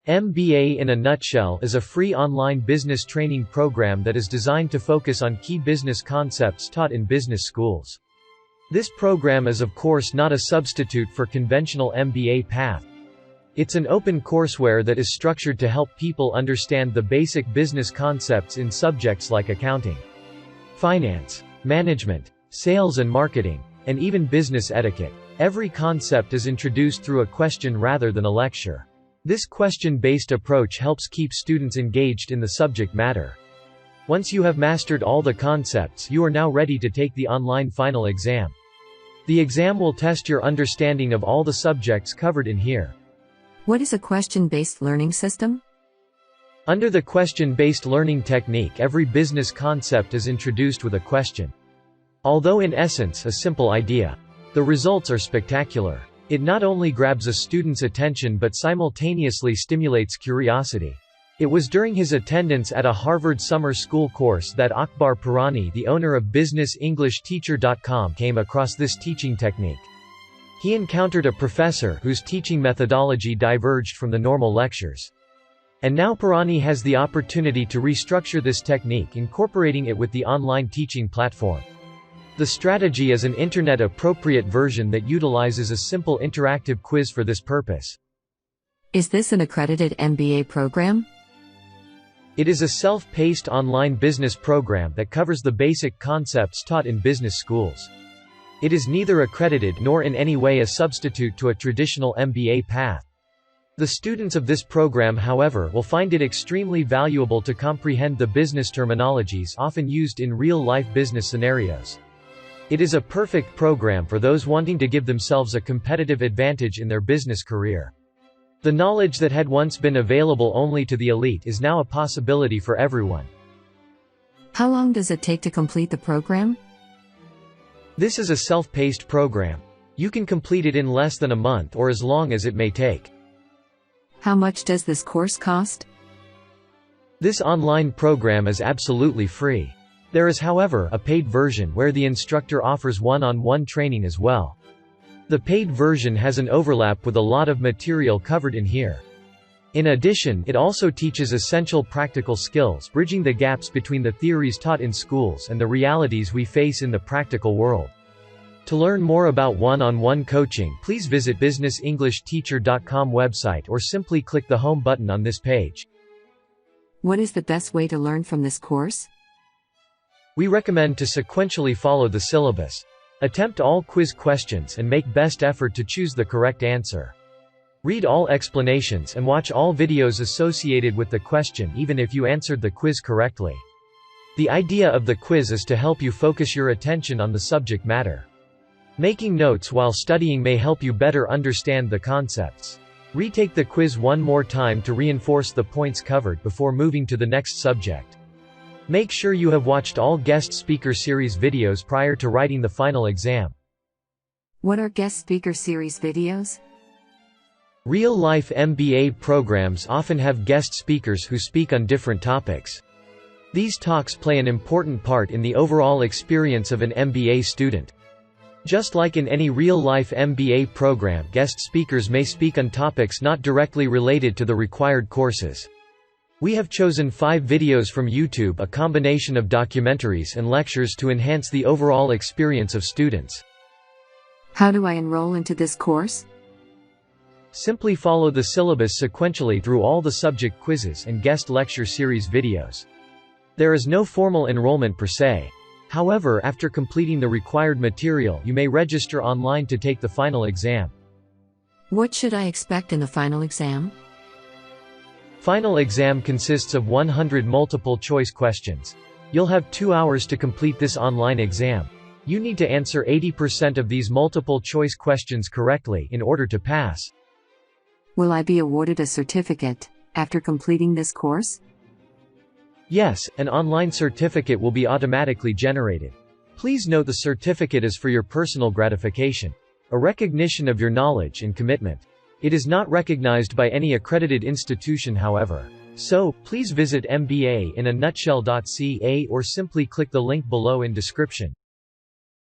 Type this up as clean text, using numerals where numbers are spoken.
MBA in a nutshell is a free online business training program that is designed to focus on key business concepts taught in business schools. This program is of course not a substitute for conventional MBA path. It's an open courseware that is structured to help people understand the basic business concepts in subjects like accounting, finance, management, sales and marketing, and even business etiquette. Every concept is introduced through a question rather than a lecture. This question-based approach helps keep students engaged in the subject matter. Once you have mastered all the concepts, you are now ready to take the online final exam. The exam will test your understanding of all the subjects covered in here. What is a question-based learning system? Under the question-based learning technique, every business concept is introduced with a question. Although in essence a simple idea, the results are spectacular. It not only grabs a student's attention but simultaneously stimulates curiosity. It was during his attendance at a Harvard summer school course that Akbar Purani, the owner of BusinessEnglishTeacher.com, came across this teaching technique. He encountered a professor whose teaching methodology diverged from the normal lectures. And now Purani has the opportunity to restructure this technique, incorporating it with the online teaching platform. The strategy is an internet-appropriate version that utilizes a simple interactive quiz for this purpose. Is this an accredited MBA program? It is a self-paced online business program that covers the basic concepts taught in business schools. It is neither accredited nor in any way a substitute to a traditional MBA path. The students of this program, however, will find it extremely valuable to comprehend the business terminologies often used in real-life business scenarios. It is a perfect program for those wanting to give themselves a competitive advantage in their business career. The knowledge that had once been available only to the elite is now a possibility for everyone. How long does it take to complete the program? This is a self-paced program. You can complete it in less than a month or as long as it may take. How much does this course cost? This online program is absolutely free. There is, however, a paid version where the instructor offers one-on-one training as well. The paid version has an overlap with a lot of material covered in here. In addition, it also teaches essential practical skills, bridging the gaps between the theories taught in schools and the realities we face in the practical world. To learn more about one-on-one coaching, please visit BusinessEnglishTeacher.com website or simply click the home button on this page. What is the best way to learn from this course? We recommend to sequentially follow the syllabus. Attempt all quiz questions and make best effort to choose the correct answer. Read all explanations and watch all videos associated with the question even if you answered the quiz correctly. The idea of the quiz is to help you focus your attention on the subject matter. Making notes while studying may help you better understand the concepts. Retake the quiz one more time to reinforce the points covered before moving to the next subject. Make sure you have watched all guest speaker series videos prior to writing the final exam. What are guest speaker series videos? Real-life MBA programs often have guest speakers who speak on different topics. These talks play an important part in the overall experience of an MBA student. Just like in any real-life MBA program, guest speakers may speak on topics not directly related to the required courses. We have chosen 5 videos from YouTube, a combination of documentaries and lectures to enhance the overall experience of students. How do I enroll into this course? Simply follow the syllabus sequentially through all the subject quizzes and guest lecture series videos. There is no formal enrollment per se. However, after completing the required material, you may register online to take the final exam. What should I expect in the final exam? Final exam consists of 100 multiple-choice questions. You'll have 2 hours to complete this online exam. You need to answer 80% of these multiple-choice questions correctly in order to pass. Will I be awarded a certificate after completing this course? Yes, an online certificate will be automatically generated. Please note the certificate is for your personal gratification, a recognition of your knowledge and commitment. It is not recognized by any accredited institution, however. So, please visit mbainanutshell.ca or simply click the link below in description.